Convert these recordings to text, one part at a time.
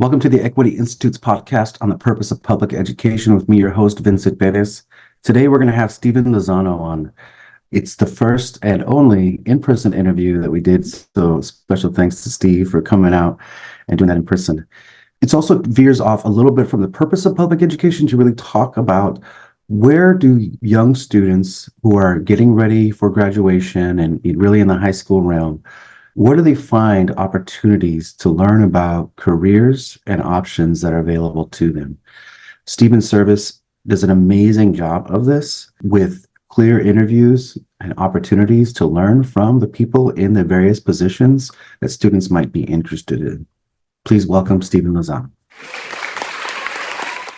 Welcome to the Equity Institute's podcast on the purpose of public education with me, your host, Vincent Perez. Today, we're going to have Stephen Lozano on. It's the first and only in-person interview that we did, so special thanks to Steve for coming out and doing that in person. It also veers off a little bit from the purpose of public education to really talk about where do young students who are getting ready for graduation and really in the high school realm, where do they find opportunities to learn about careers and options that are available to them? Stephen Service does an amazing job of this with clear interviews and opportunities to learn from the people in the various positions that students might be interested in. Please welcome Stephen Lozano.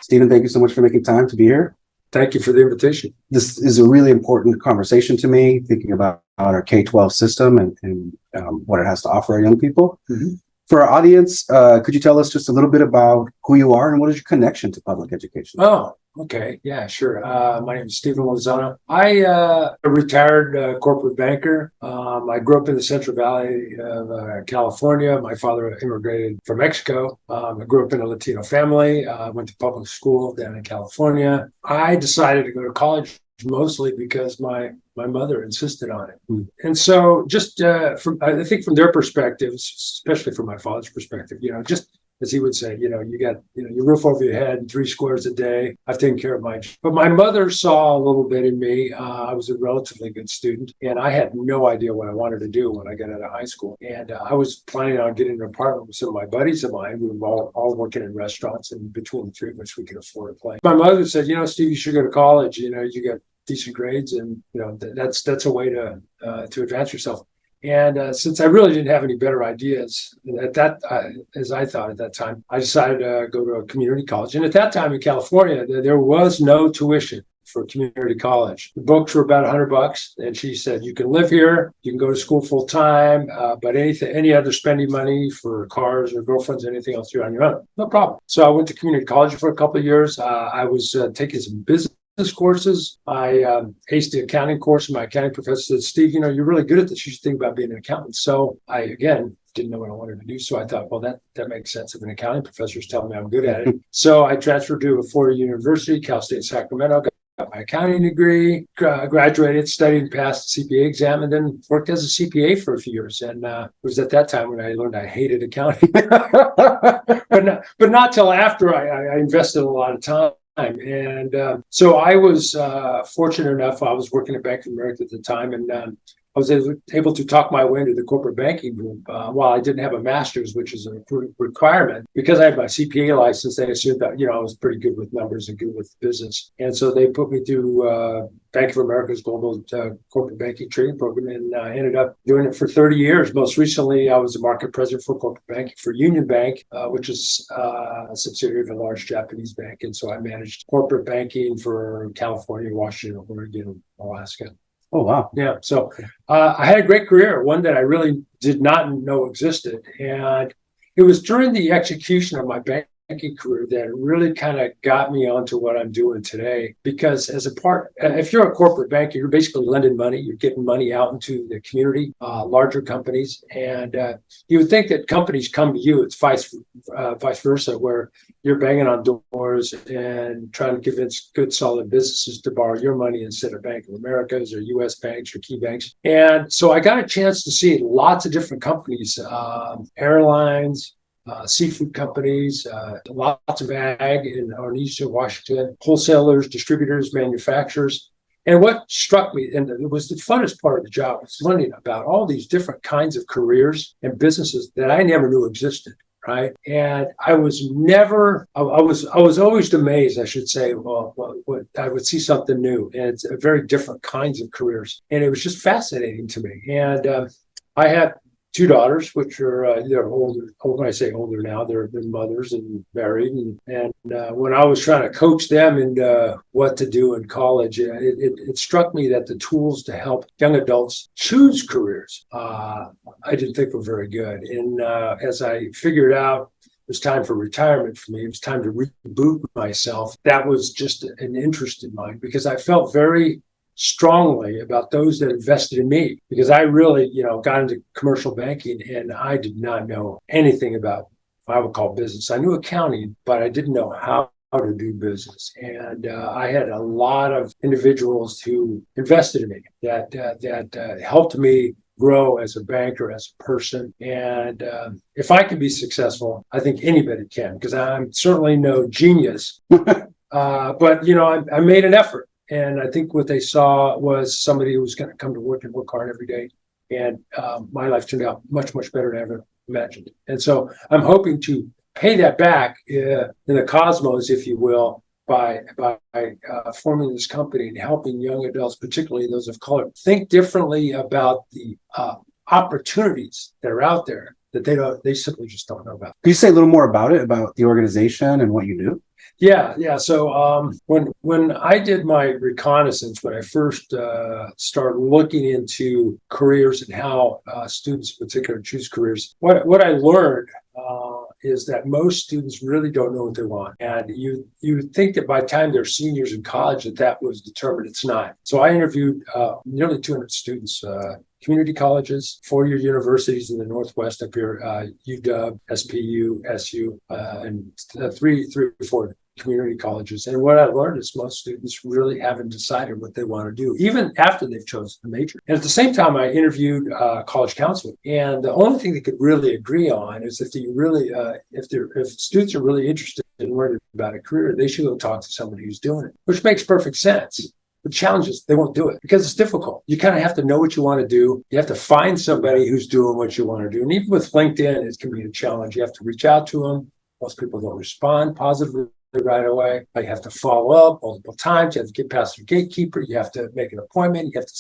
Stephen, thank you so much for making time to be here. Thank you for the invitation. This is a really important conversation to me, thinking about our K-12 system and what it has to offer our young people. Mm-hmm. For our audience, could you tell us just a little bit about who you are and what is your connection to public education? Oh, okay. Yeah, sure. My name is Stephen Lozano. I a retired corporate banker. I grew up in the Central Valley of California. My father immigrated from Mexico. I grew up in a Latino family. Went to public school down in California. I decided to go to college mostly because my mother insisted on it. And so just I think from their perspective, especially from my father's perspective, just as he would say, you got, your roof over your head and 3 squares a day. I've taken care of mine. But my mother saw a little bit in me. I was a relatively good student, and I had no idea what I wanted to do when I got out of high school. And I was planning on getting an apartment with some of my buddies of mine. We were all working in restaurants, and between the three of us, we could afford a place. My mother said, Steve, you should go to college. You got decent grades, and that's a way to advance yourself. And since I really didn't have any better ideas as I thought at that time, I decided to go to a community college. And at that time in California, there was no tuition for community college. The books were about $100, and she said, you can live here, you can go to school full time, but any other spending money for cars or girlfriends, anything else, you're on your own. No problem. So I went to community college for a couple of years. I was taking some business courses. I aced the accounting course, and my accounting professor said, Steve, you're really good at this. You should think about being an accountant. So I, again, didn't know what I wanted to do. So I thought, well, that makes sense if an accounting professor is telling me I'm good at it. So I transferred to a 4-year university, Cal State Sacramento, got my accounting degree, graduated, studied, passed the CPA exam, and then worked as a CPA for a few years. And it was at that time when I learned I hated accounting. but not till after I invested a lot of time. And so I was fortunate enough. I was working at Bank of America at the time, and I was able to talk my way into the corporate banking group while I didn't have a master's, which is a requirement. Because I had my CPA license, they assumed that I was pretty good with numbers and good with business, and so they put me through Bank of America's global corporate banking training program, and I ended up doing it for 30 years. Most recently, I was the market president for corporate banking for Union Bank, which is a subsidiary of a large Japanese bank. And so I managed corporate banking for California, Washington, Oregon, Alaska. Oh, wow. Yeah. So I had a great career, one that I really did not know existed. And it was during the execution of my banking career that really kind of got me onto what I'm doing today. Because if you're a corporate banker, you're basically lending money, you're getting money out into the community, larger companies. And you would think that companies come to you. It's vice versa, where you're banging on doors and trying to convince good, solid businesses to borrow your money instead of Bank of America's or U.S. banks or key banks. And so I got a chance to see lots of different companies, airlines, seafood companies, lots of ag in Artesia, Washington, wholesalers, distributors, manufacturers. And what struck me, and it was the funnest part of the job, was learning about all these different kinds of careers and businesses that I never knew existed. Right. And I was always amazed, I should say, I would see something new, and it's very different kinds of careers. And it was just fascinating to me. And I had 2 daughters, which are they're older. When I say older now, they're mothers and married. And when I was trying to coach them into what to do in college, it struck me that the tools to help young adults choose careers, I didn't think were very good. And as I figured out it was time for retirement for me, it was time to reboot myself. That was just an interest in mine, because I felt very strongly about those that invested in me, because I really, got into commercial banking and I did not know anything about I would call business. I knew accounting, but I didn't know how to do business. And I had a lot of individuals who invested in me that helped me grow as a banker, as a person. And if I can be successful, I think anybody can, because I'm certainly no genius. But, I made an effort. And I think what they saw was somebody who was going to come to work and work hard every day. And my life turned out much, much better than I ever imagined. And so I'm hoping to pay that back in the cosmos, if you will, by forming this company and helping young adults, particularly those of color, think differently about the opportunities that are out there that they simply just don't know about. Can you say a little more about it, about the organization and what you do? Yeah. So when I did my reconnaissance, when I first started looking into careers and how students in particular choose careers, what I learned is that most students really don't know what they want. And you think that by the time they're seniors in college that was determined. It's not. So I interviewed nearly 200 students, community colleges, four-year universities in the Northwest up here, UW, SPU, SU, and three or four community colleges. And what I learned is most students really haven't decided what they want to do, even after they've chosen a major. And at the same time, I interviewed college counselors. And the only thing they could really agree on is if students are really interested in learning about a career, they should go talk to somebody who's doing it, which makes perfect sense. The challenge is they won't do it because it's difficult. You kind of have to know what you want to do. You have to find somebody who's doing what you want to do. And even with LinkedIn, it can be a challenge. You have to reach out to them. Most people don't respond positively right away. You have to follow up multiple times. You have to get past your gatekeeper. You have to make an appointment. You have to,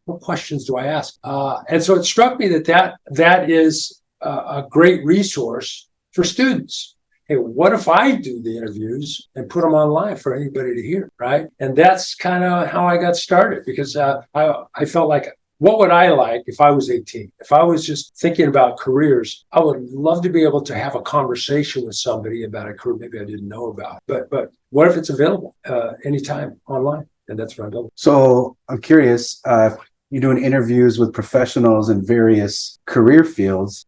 what questions do I ask? And so it struck me that is a great resource for students. Hey, what if I do the interviews and put them online for anybody to hear, right? And that's kind of how I got started, because I felt like, what would I like if I was 18? If I was just thinking about careers, I would love to be able to have a conversation with somebody about a career maybe I didn't know about. But what if it's available anytime online? And that's what I'm building. So I'm curious, you're doing interviews with professionals in various career fields.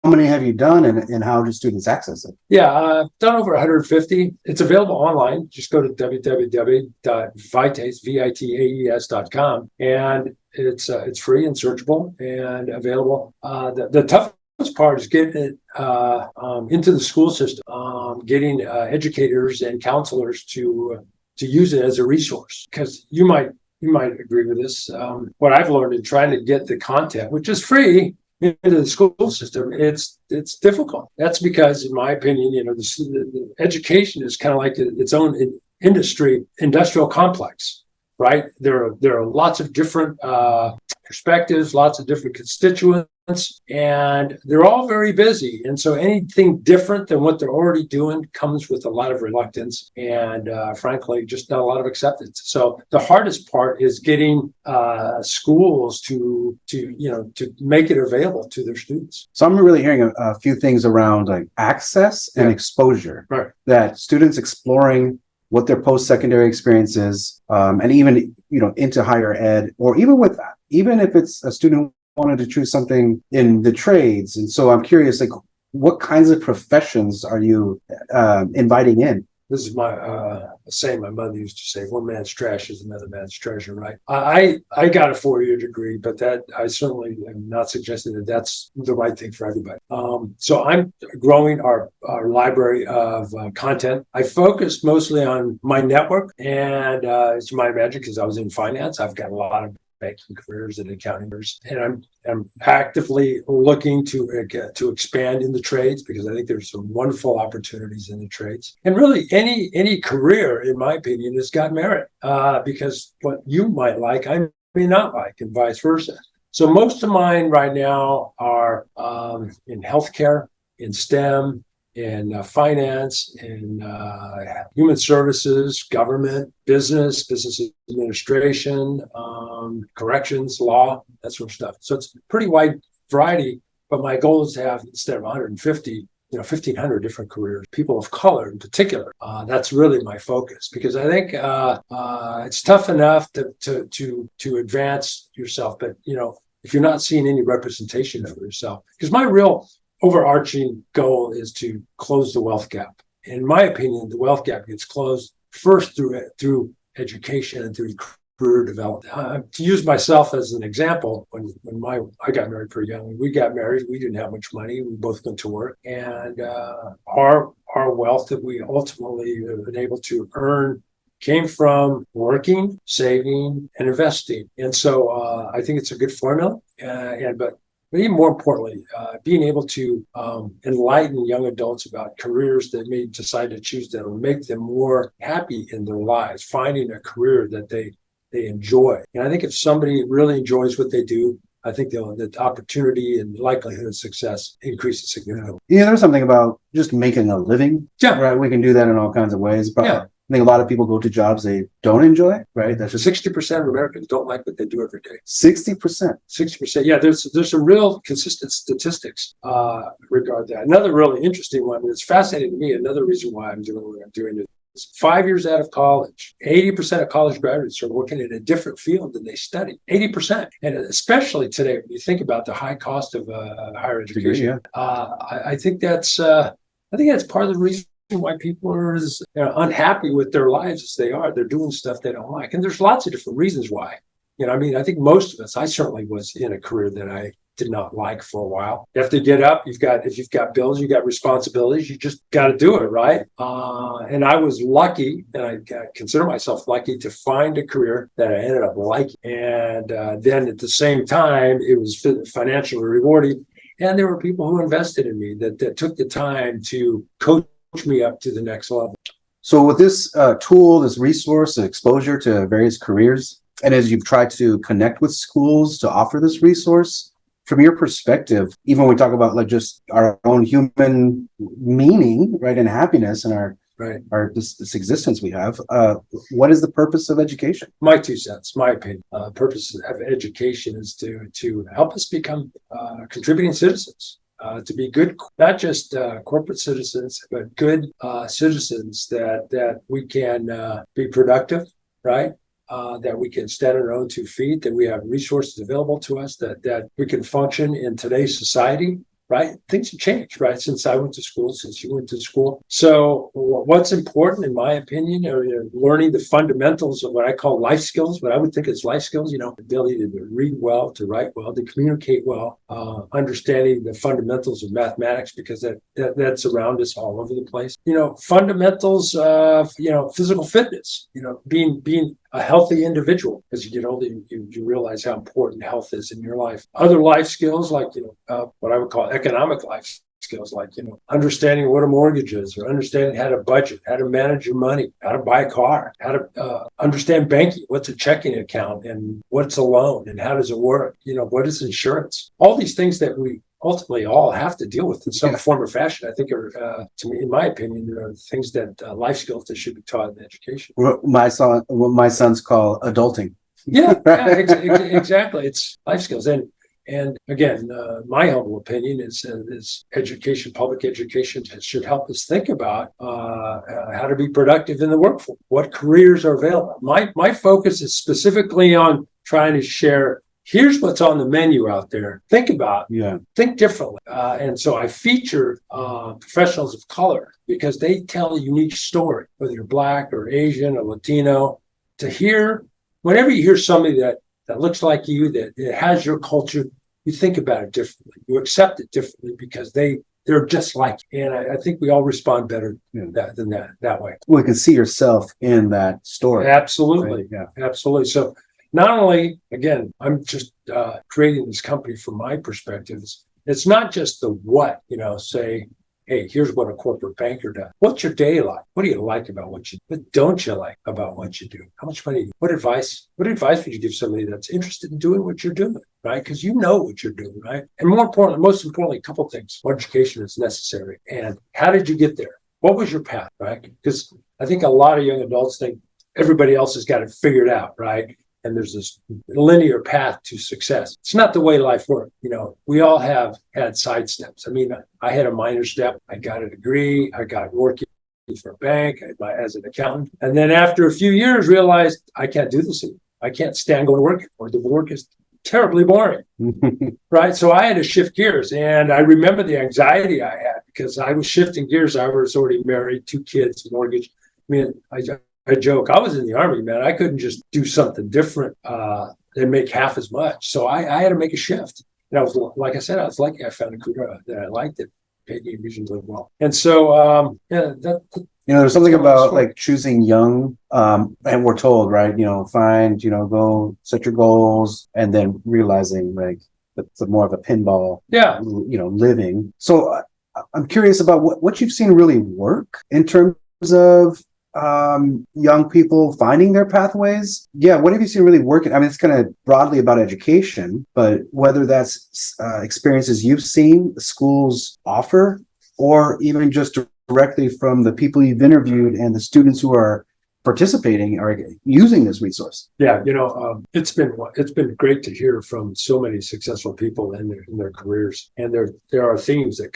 How many have you done, and how do students access it? Yeah, I've done over 150. It's available online. Just go to www.vitaes.com, and it's free and searchable and available. The toughest part is getting it into the school system, getting educators and counselors to use it as a resource, because you might agree with this. What I've learned in trying to get the content, which is free, into the school system, it's difficult. That's because, in my opinion, the education is kind of like its own industrial complex, right? There are lots of different perspectives, lots of different constituents, and they're all very busy. And so anything different than what they're already doing comes with a lot of reluctance and, frankly, just not a lot of acceptance. So the hardest part is getting schools to make it available to their students. So I'm really hearing a few things around like access and exposure, right? That students exploring what their post-secondary experience is, and even into higher ed, or even if it's a student who wanted to choose something in the trades. And so I'm curious, like, what kinds of professions are you inviting in? This is my saying my mother used to say: "One man's trash is another man's treasure." Right? I got a 4-year degree, but that I certainly am not suggesting that that's the right thing for everybody. So I'm growing our library of content. I focused mostly on my network, and as you might imagine, because I was in finance, I've got a lot of banking careers and accounting careers, and I'm actively looking to expand in the trades, because I think there's some wonderful opportunities in the trades. And really, any career, in my opinion, has got merit, because what you might like, I may not like, and vice versa. So most of mine right now are in healthcare, in STEM, in finance, in human services, government, business administration, corrections, law, that sort of stuff. So it's a pretty wide variety, but my goal is to have, instead of 150, 1,500 different careers, people of color in particular. That's really my focus, because I think it's tough enough to advance yourself, but if you're not seeing any representation of yourself, because my real overarching goal is to close the wealth gap. In my opinion, the wealth gap gets closed first through education and through career development. To use myself as an example, when I got married pretty young, we got married, we didn't have much money. We both went to work, and our wealth that we ultimately have been able to earn came from working, saving, and investing. And so I think it's a good formula. But even more importantly, being able to enlighten young adults about careers that may decide to choose that will make them more happy in their lives, finding a career that they enjoy. And I think if somebody really enjoys what they do, I think the opportunity and likelihood of success increases significantly. Yeah, there's something about just making a living. Yeah. Right. We can do that in all kinds of ways. But Yeah. I think a lot of people go to jobs they don't enjoy, right? That's just 60% of Americans don't like what they do every day. 60%. 60%. Yeah, there's some real consistent statistics regarding that. Another really interesting one that's fascinating to me, another reason why I'm doing what I'm doing is 5 years out of college, 80% of college graduates are working in a different field than they studied. 80%. And especially today, when you think about the high cost of higher education, I think that's part of the reason why people are as unhappy with their lives as they are. They're doing stuff they don't like. And there's lots of different reasons why. I think most of us, I certainly was in a career that I did not like for a while. You have to get up. If you've got bills, you got responsibilities, you just got to do it, right? And I was lucky, and I consider myself lucky to find a career that I ended up liking. And then at the same time, it was financially rewarding. And there were people who invested in me that took the time to coach me up to the next level. So with this tool, this resource, exposure to various careers, and as you've tried to connect with schools to offer this resource, from your perspective, even when we talk about like just our own human meaning, right, and happiness and our this existence we have, what is the purpose of education? My 2 cents, my opinion. Purpose of education is to help us become contributing citizens. To be good, not just corporate citizens, but good citizens that we can be productive, right? That we can stand on our own 2 feet, that we have resources available to us, that we can function in today's society, right? Things have changed, right? Since I went to school, since you went to school. So what's important, in my opinion, are learning the fundamentals of what I call life skills, what I would think is life skills, the ability to read well, to write well, to communicate well, understanding the fundamentals of mathematics, because that's around us all over the place. Fundamentals of, physical fitness, being a healthy individual. As you get older, you realize how important health is in your life. Other life skills, like, what I would call economic life skills, like, understanding what a mortgage is, or understanding how to budget, how to manage your money, how to buy a car, how to understand banking, what's a checking account, and what's a loan, and how does it work? What is insurance? All these things that we ultimately all have to deal with in some form or fashion, I think are, to me, in my opinion, are things that life skills that should be taught in education. What my sons call adulting. Yeah, exactly. It's life skills. And again, my humble opinion is education, public education, should help us think about how to be productive in the workforce. What careers are available? My focus is specifically on trying to share, here's what's on the menu out there. Think about, think differently. And so I feature professionals of color because they tell a unique story, whether you're Black or Asian or Latino. Whenever you hear somebody that looks like you, that has your culture, you think about it differently. You accept it differently because they're just like you. And I think we all respond better than that way. We can see yourself in that story. Absolutely. Right? Yeah. Absolutely. So not only, again, I'm just creating this company from my perspective. It's not just the what, say, hey, here's what a corporate banker does. What's your day like? What do you like about what you do? What don't you like about what you do? How much money? What advice would you give somebody that's interested in doing what you're doing, right? Because you know what you're doing, right? And most importantly, a couple of things. What education is necessary, and how did you get there? What was your path, right? Because I think a lot of young adults think everybody else has got it figured out, right? And there's this linear path to success. It's not the way life works. We all have had side steps. I mean, I had a minor step. I got a degree. I got working for a bank as an accountant. And then after a few years, realized I can't do this anymore. I can't stand going to work, or the work is terribly boring. Right. So I had to shift gears. And I remember the anxiety I had because I was shifting gears. I was already married, 2 kids, mortgage. I mean, I joke, I was in the Army, man. I couldn't just do something different and make half as much. So I had to make a shift. And I was, like I said, I was lucky I found a career that I liked it, paid me reasonably well. And so, there's something about like choosing young, and we're told, right, find, go set your goals, and then realizing like that's more of a pinball, living. So I'm curious about what you've seen really work in terms of young people finding their pathways. Yeah, what have you seen really working? I mean, it's kind of broadly about education, but whether that's experiences you've seen schools offer, or even just directly from the people you've interviewed and the students who are participating or using this resource. Yeah, it's been great to hear from so many successful people in their careers, and there are themes that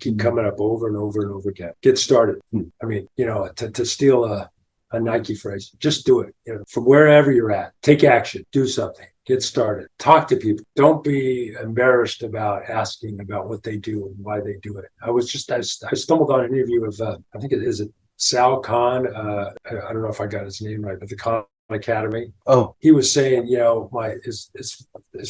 keep coming up over and over and over again. Get started. I mean, to steal a Nike phrase, just do it. From wherever you're at, take action, do something, get started, talk to people. Don't be embarrassed about asking about what they do and why they do it. I stumbled on an interview of I think it is Sal Khan. I don't know if I got his name right, but the Khan Academy. Oh, he was saying, his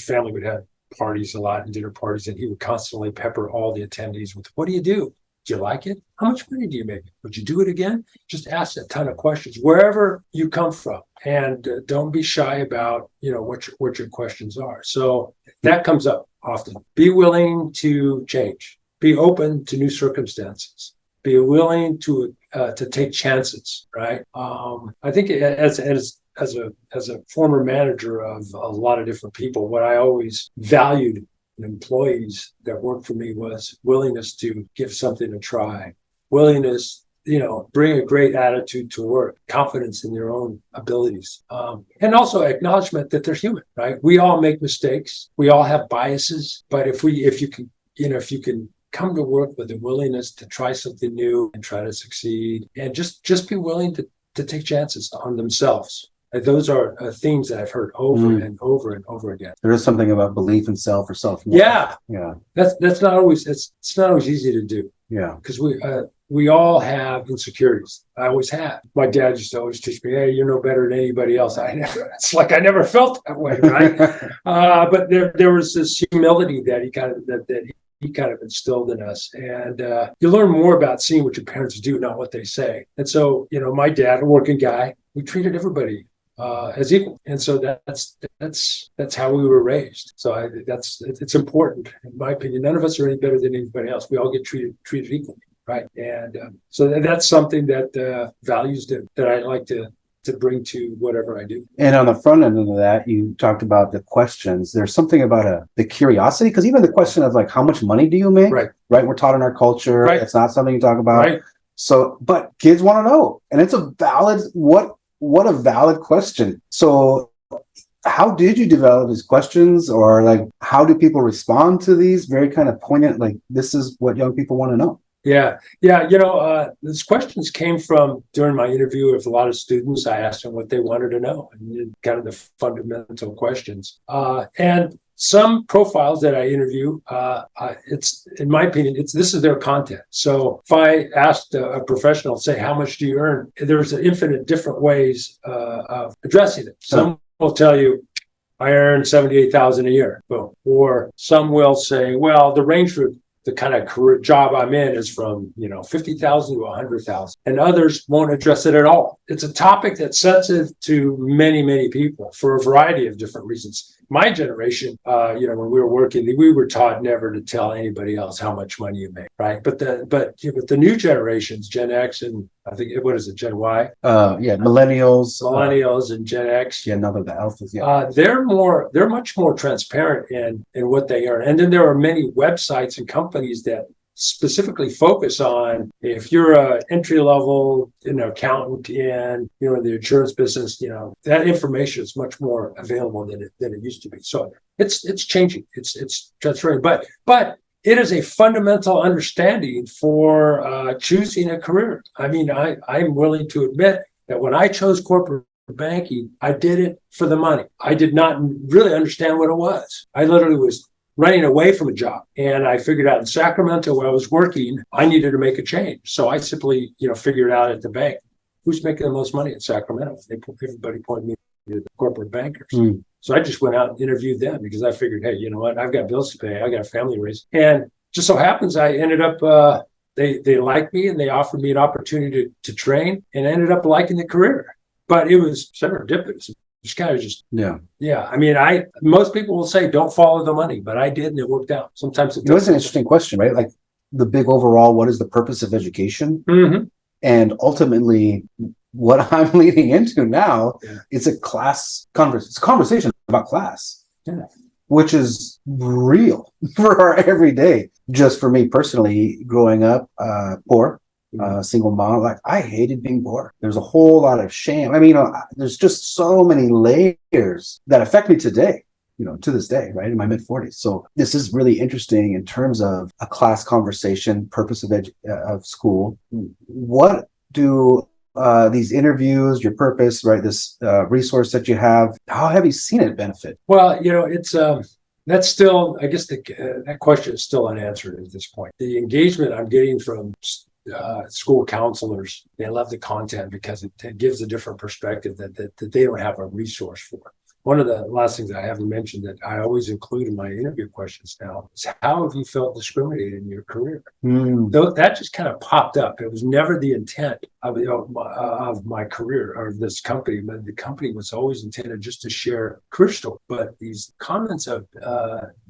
family would have parties a lot and dinner parties, and he would constantly pepper all the attendees with, "What do you do? Do you like it? How much money do you make? Would you do it again?" Just ask a ton of questions wherever you come from, and don't be shy about what your questions are. So that comes up often. Be willing to change. Be open to new circumstances. Be willing to take chances, right? I think as a former manager of a lot of different people, what I always valued in employees that worked for me was willingness to give something a try, willingness, bring a great attitude to work, confidence in their own abilities, and also acknowledgement that they're human, right? We all make mistakes, we all have biases, but if you can come to work with a willingness to try something new and try to succeed, and just be willing to take chances on themselves. And those are themes that I've heard over and over and over again. There is something about belief in self or self. Yeah. That's not always easy to do. Yeah, because we all have insecurities. I always have. My dad used to always teach me, "Hey, you're no better than anybody else." It's like I never felt that way, right? But there was this humility that he kind of instilled in us. And you learn more about seeing what your parents do, not what they say. And so, my dad, a working guy, we treated everybody as equal. And so that's how we were raised. So it's important, in my opinion. None of us are any better than anybody else. We all get treated equally, right? And so that's something that values that I like to bring to whatever I do. And on the front end of that, you talked about the questions. There's something about the curiosity, because even the question of like, how much money do you make? Right. We're taught in our culture. Right. It's not something you talk about. Right. So, but kids want to know, and it's a valid, what a valid question. So how did you develop these questions, or like, how do people respond to these very kind of poignant, like, this is what young people want to know? Yeah. These questions came from during my interview with a lot of students. I asked them what they wanted to know, and kind of the fundamental questions. And some profiles that I interview, it's, in my opinion, this is their content. So if I asked a professional, say, "How much do you earn?" There's an infinite different ways of addressing it. Some will tell you, "I earn $78,000 a year." Boom. Or some will say, "Well, the range for the kind of career job I'm in is from, $50,000 to $100,000. And others won't address it at all. It's a topic that's sensitive to many, many people for a variety of different reasons. My generation, when we were working, we were taught never to tell anybody else how much money you make, right? But the new generations, Gen X and I think, what is it, Gen Y? Millennials and Gen X. Yeah, none of the alphas. Yeah, they're much more transparent in what they earn. And then there are many websites and companies that specifically focus on, if you're an entry level accountant in the insurance business, that information is much more available than it used to be. So it's changing. It's transferring, but it is a fundamental understanding for choosing a career. I mean, I'm willing to admit that when I chose corporate banking, I did it for the money. I did not really understand what it was. I literally was running away from a job. And I figured out in Sacramento where I was working, I needed to make a change. So I simply, figured out at the bank, who's making the most money in Sacramento? Everybody pointed me to the corporate bankers. So I just went out and interviewed them because I figured, hey, you know what? I've got bills to pay. I got a family to raise. And just so happens I ended up, they liked me and they offered me an opportunity to train, and I ended up liking the career. But it was serendipitous. It's kind of just, yeah. I mean, most people will say don't follow the money, but I did, and it worked out. Sometimes it was an interesting question, right? Like the big overall, what is the purpose of education? And ultimately, what I'm leading into now, it's a conversation about class, which is real for our everyday. Just for me personally, growing up poor, single mom, like I hated being poor. There's a whole lot of shame. I mean, there's just so many layers that affect me today, to this day, right? In my mid 40s. So this is really interesting in terms of a class conversation, purpose of school. What do these interviews, your purpose, right? This resource that you have, how have you seen it benefit? Well, it's that's still, I guess that question is still unanswered at this point. The engagement I'm getting from school counselors, they love the content because it gives a different perspective that they don't have a resource for. One of the last things I haven't mentioned that I always include in my interview questions now is, how have you felt discriminated in your career? That just kind of popped up. It was never the intent of my career or this company, but the company was always intended just to share career story. But these comments of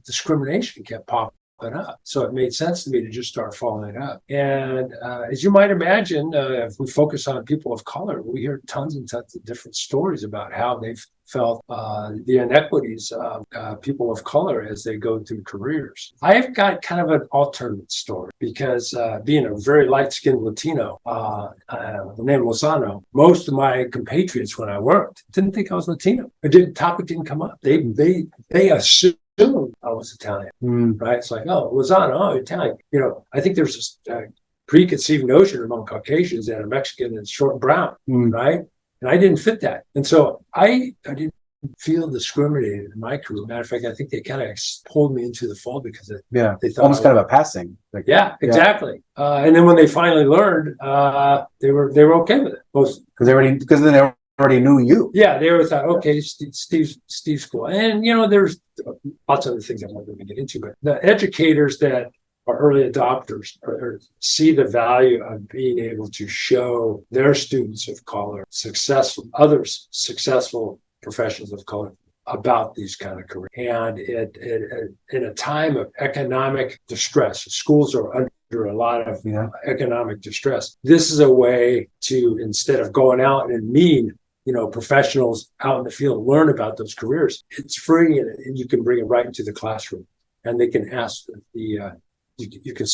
discrimination kept popping up. So it made sense to me to just start following up. And as you might imagine, if we focus on people of color, we hear tons and tons of different stories about how they've felt the inequities of people of color as they go through careers. I've got kind of an alternate story because being a very light-skinned Latino, the name Lozano, most of my compatriots when I worked didn't think I was Latino. The topic didn't come up. They assumed I was Italian, right? It's like, oh, Lozano, oh, Italian. I think there's this preconceived notion among Caucasians that a Mexican is short and brown, right? And I didn't fit that. And so I didn't feel discriminated in my career. Matter of fact, I think they kind of pulled me into the fold because they thought almost kind of a passing. Like, exactly. And then when they finally learned, they were okay with it. Because they already knew you. Yeah, they were thought, okay, Steve's cool. And there's lots of other things I'm not going to get into, but the educators that are early adopters or see the value of being able to show their students of color, others successful professionals of color about these kind of careers. And in a time of economic distress, schools are under a lot of economic distress. This is a way to, instead of going out and meeting professionals out in the field, learn about those careers. It's free, and you can bring it right into the classroom, and they can ask you can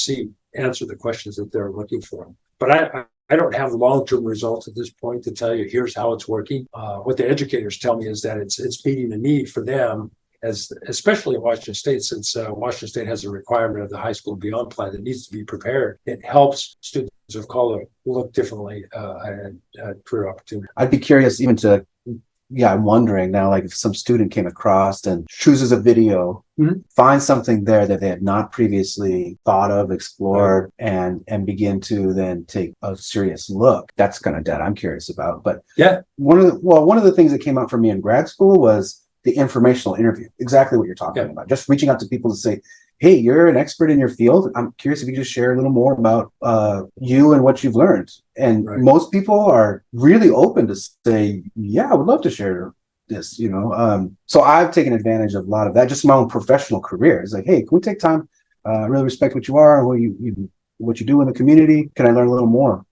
answer the questions that they're looking for. But I don't have long-term results at this point to tell you here's how it's working. What the educators tell me is that it's meeting a need for them, especially in Washington State, since Washington State has a requirement of the high school beyond plan that needs to be prepared. It helps students of color look differently at career opportunity. I'd be curious even to, I'm wondering now, like if some student came across and chooses a video, find something there that they had not previously thought of, explored, and begin to then take a serious look. That's kind of I'm curious about. But one of the things that came out for me in grad school was the informational interview. Exactly what you're talking about. Just reaching out to people to say, hey, you're an expert in your field. I'm curious if you could just share a little more about you and what you've learned. And most people are really open to say, I would love to share this, So I've taken advantage of a lot of that, just in my own professional career. It's like, hey, can we take time? I really respect what you are and what you do in the community. Can I learn a little more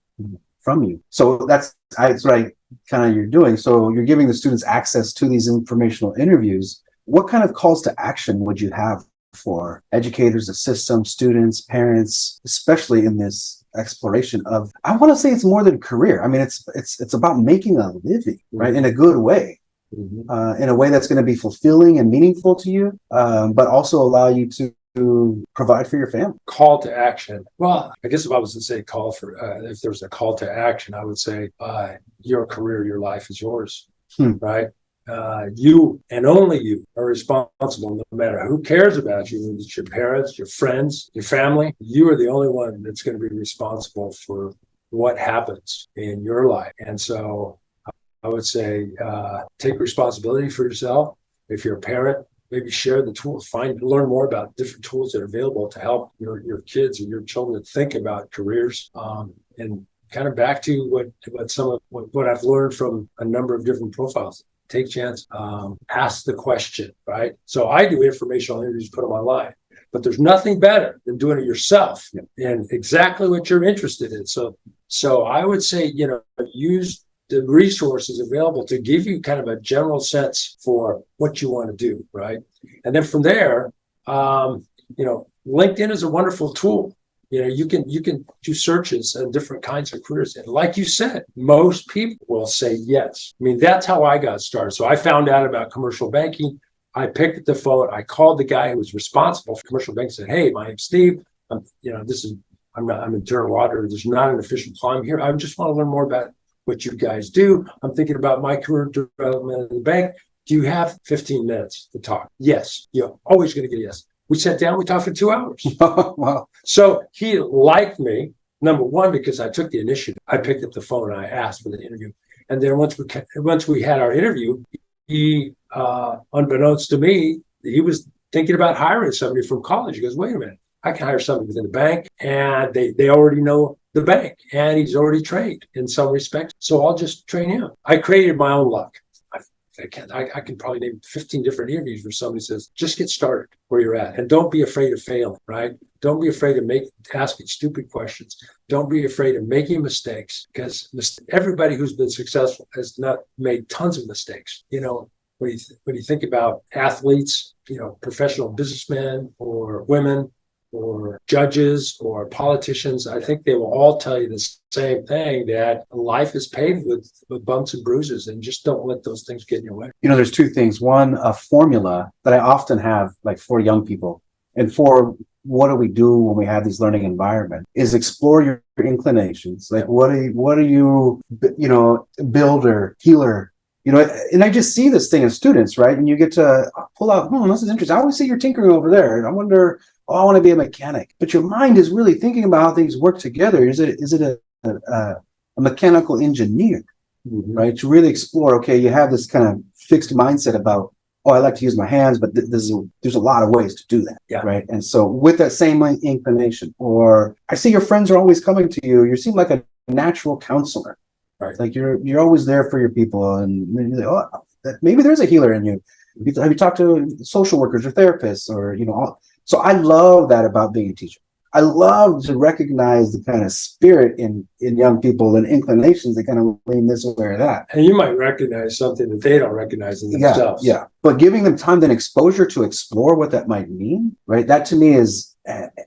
from you? So that's what you're doing. So you're giving the students access to these informational interviews. What kind of calls to action would you have for educators, the system, students, parents, especially in this exploration of, I want to say it's more than career. I mean, it's about making a living, right? In a good way, in a way that's going to be fulfilling and meaningful to you, but also allow you to provide for your family. Call to action. Well, I guess if I was to say if there was a call to action, I would say your career, your life is yours. right? You and only you are responsible, no matter who cares about you. It's your parents, your friends, your family. You are the only one that's going to be responsible for what happens in your life. And so I would say take responsibility for yourself. If you're a parent, maybe share the tools, learn more about different tools that are available to help your kids and your children think about careers. And kind of back to what I've learned from a number of different profiles. Take chance, ask the question, right? So I do informational interviews, put them online, but there's nothing better than doing it yourself and exactly what you're interested in. So I would say, use the resources available to give you kind of a general sense for what you want to do, right? And then from there, LinkedIn is a wonderful tool. You can do searches on different kinds of careers. And like you said, most people will say yes. I mean, that's how I got started. So I found out about commercial banking. I picked up the phone. I called the guy who was responsible for commercial banking. Said, "Hey, my name's Steve. I'm internal auditor. There's not an official call. I'm here. I just want to learn more about what you guys do. I'm thinking about my career development in the bank. Do you have 15 minutes to talk?" Yes. You're always going to get a yes. We sat down, we talked for 2 hours. Wow. So he liked me, number one, because I took the initiative. I picked up the phone and I asked for the interview. And then once we had our interview, he, unbeknownst to me, he was thinking about hiring somebody from college. He goes, "Wait a minute, I can hire somebody within the bank, and they already know the bank, and he's already trained in some respects. So I'll just train him." I created my own luck. I can probably name 15 different interviews where somebody says, just get started where you're at. And don't be afraid of failing, right? Don't be afraid of asking stupid questions. Don't be afraid of making mistakes, because everybody who's been successful has not made tons of mistakes. When you think about athletes, professional businessmen or women or judges or politicians, I think they will all tell you the same thing, that life is paved with bumps and bruises, and just don't let those things get in your way. There's two things. One, a formula that I often have, like for young people, and for what do we do when we have these learning environments, is explore your inclinations. Like, what are you, builder, healer, and I just see this thing in students, right? And you get to pull out, this is interesting. I always see you're tinkering over there, and I wonder, I want to be a mechanic. But your mind is really thinking about how things work together. Is it a mechanical engineer, right? To really explore, okay, you have this kind of fixed mindset about, I like to use my hands, but there's a lot of ways to do that, right? And so with that same inclination, or I see your friends are always coming to you. You seem like a natural counselor, right? Like you're always there for your people, and you're like, maybe there's a healer in you. Have you talked to social workers or therapists, or So I love that about being a teacher. I love to recognize the kind of spirit in young people and inclinations that kind of lean this way or that. And you might recognize something that they don't recognize in themselves. Yeah. But giving them time and exposure to explore what that might mean, right? That to me is,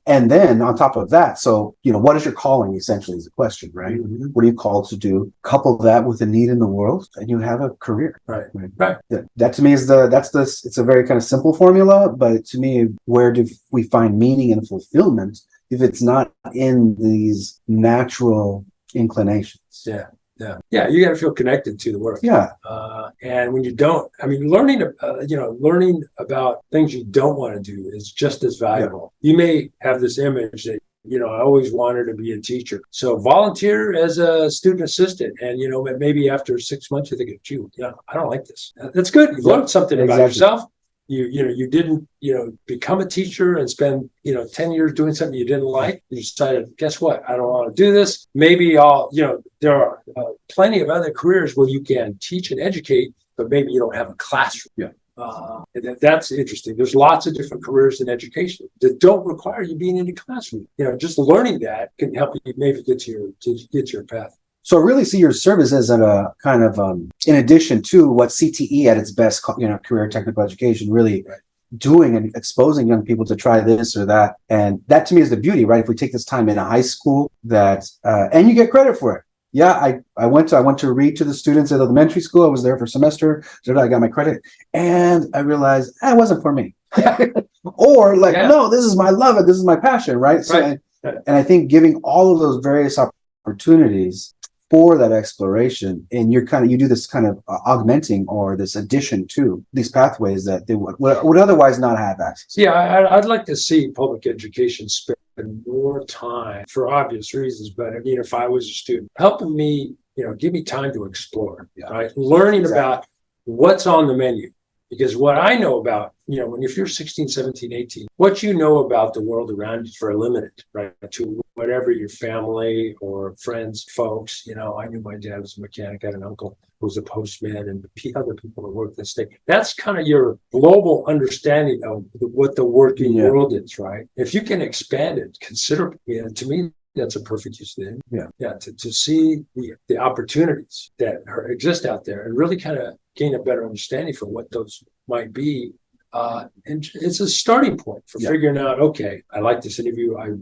and then on top of that, so, what is your calling essentially is the question, right? Mm-hmm. What are you called to do? Couple that with a need in the world, and you have a career. Right. That to me is it's a very kind of simple formula, but to me, where do we find meaning and fulfillment if it's not in these natural inclinations? Yeah, you got to feel connected to the work. And when you don't, learning about things you don't want to do is just as valuable. You may have this image that, I always wanted to be a teacher. So volunteer as a student assistant. And, maybe after 6 months, you think, I don't like this. That's good. You learned something about yourself. You didn't, become a teacher and spend, 10 years doing something you didn't like. You decided, guess what? I don't want to do this. Maybe there are plenty of other careers where you can teach and educate, but maybe you don't have a classroom. That's interesting. There's lots of different careers in education that don't require you being in a classroom. Just learning that can help you maybe get to your path. So I really see your service as a kind of, in addition to what CTE at its best, career technical education, really doing and exposing young people to try this or that. And that to me is the beauty, right? If we take this time in a high school, that, and you get credit for it. Yeah, I went to read to the students at elementary school. I was there for a semester. So I got my credit, and I realized it wasn't for me. Or no, this is my love, and this is my passion, right? So, and I think giving all of those various opportunities for that exploration, and you do this kind of augmenting or this addition to these pathways that they would otherwise not have access to. Yeah, I'd like to see public education spend more time for obvious reasons. But I mean, if I was a student, helping me, give me time to explore, right? Learning about what's on the menu. Because what I know about, if you're 16, 17, 18, what you know about the world around you is very limited, right? To whatever your family or friends, folks, I knew my dad was a mechanic. I had an uncle who was a postman and other people that worked in the state. That's kind of your global understanding of what the working world is, right? If you can expand it considerably, to me, that's a perfect use of it. Yeah. To see the opportunities that exist out there and really kind of gain a better understanding for what those might be. And it's a starting point for figuring out, okay, I like this interview. I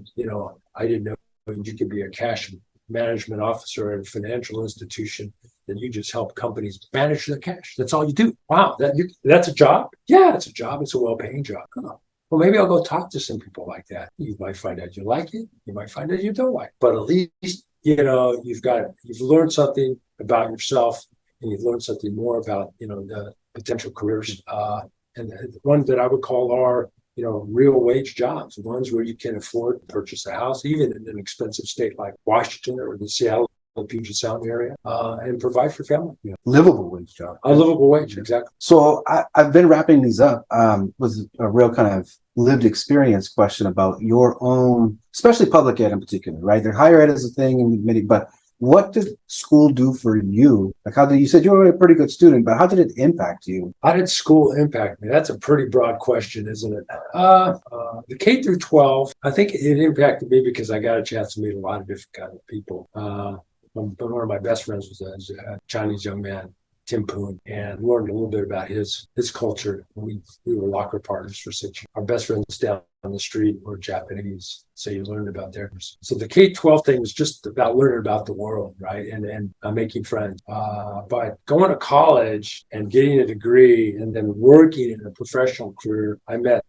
didn't know you could be a cash management officer at a financial institution, and you just help companies manage their cash. That's all you do. Wow. That's a job? Yeah, it's a job. It's a well-paying job. Oh. Well, maybe I'll go talk to some people like that. You might find out you like it. You might find out you don't like it. But at least, you've learned something about yourself, and you've learned something more about, the potential careers. And the ones that I would call are, real wage jobs, ones where you can afford to purchase a house, even in an expensive state like Washington or the Seattle, the Puget Sound area, and provide for family. Livable wage job. A livable wage, exactly. So I've been wrapping these up with a real kind of lived experience question about your own, especially public ed in particular, right? Their higher ed is a thing in many, but what did school do for you? Like, you said you were a pretty good student, but how did it impact you? How did school impact me? That's a pretty broad question, isn't it? The K through 12, I think it impacted me because I got a chance to meet a lot of different kind of people. One of my best friends was a Chinese young man, Tim Poon, and learned a little bit about his culture. We were locker partners for 6 years. Our best friends down the street were Japanese, so you learned about theirs. So the K-12 thing was just about learning about the world, right, and making friends. But going to college and getting a degree and then working in a professional career, I met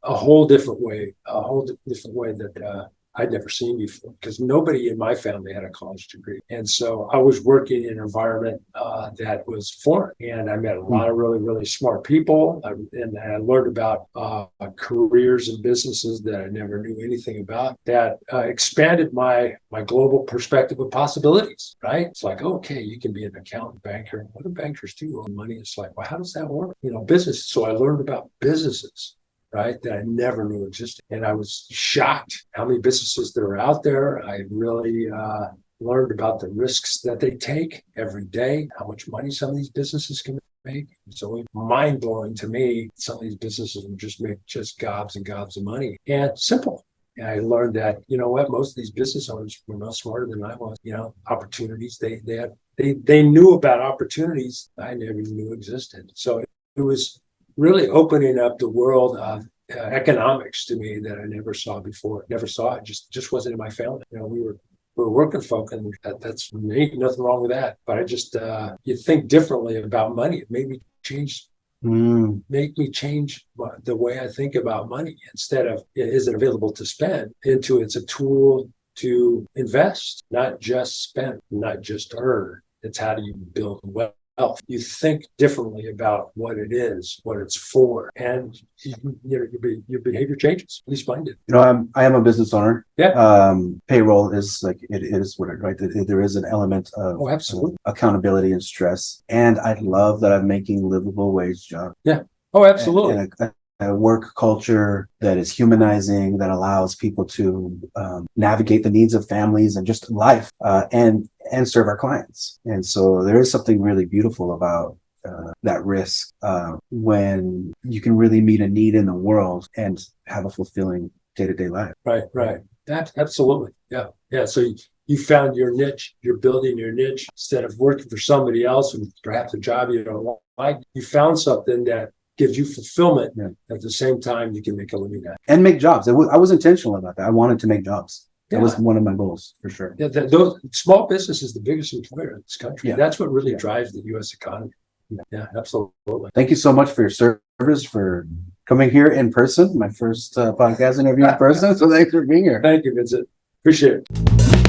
a whole different way that I'd never seen before, because nobody in my family had a college degree. And so I was working in an environment that was foreign, and I met a lot of really, really smart people. And I learned about careers and businesses that I never knew anything about, that expanded my global perspective of possibilities, right? It's like, okay, you can be an accountant, banker. What do bankers do on money? It's like, well, how does that work? Business. So I learned about businesses, right, that I never knew existed. And I was shocked how many businesses there are out there. I really learned about the risks that they take every day, how much money some of these businesses can make. It's always mind-blowing to me. Some of these businesses will just make just gobs and gobs of money. And simple. And I learned that, most of these business owners were no smarter than I was. Opportunities, they knew about opportunities I never knew existed. So it was really opening up the world of economics to me that I never saw before. Never saw it. Just wasn't in my family. We were working folk, and that's ain't nothing wrong with that. But I just you think differently about money. It made me change. Make me change the way I think about money. Instead of is it available to spend, into it's a tool to invest, not just spend, not just earn. It's how do you build wealth. You think differently about what it is, what it's for, and your behavior changes. At least mine did. I am a business owner. Yeah. Payroll is like it is what it, right. There is an element of absolutely accountability and stress, and I love that I'm making livable wage jobs. Yeah. Oh, absolutely. And a work culture that is humanizing, that allows people to navigate the needs of families and just life, and serve our clients. And so there is something really beautiful about that risk when you can really meet a need in the world and have a fulfilling day-to-day life. Right. Absolutely. Yeah. So you found your niche. You're building your niche instead of working for somebody else and perhaps a job you don't like. You found something that gives you fulfillment. At the same time, you can make a living at it. And make jobs. I was intentional about that. I wanted to make jobs. That was one of my goals, for sure. Yeah, those small business is the biggest employer in this country. Yeah. That's what really drives the U.S. economy. Yeah, absolutely. Thank you so much for your service, for coming here in person. My first podcast interview in person. So thanks for being here. Thank you, Vincent. Appreciate it.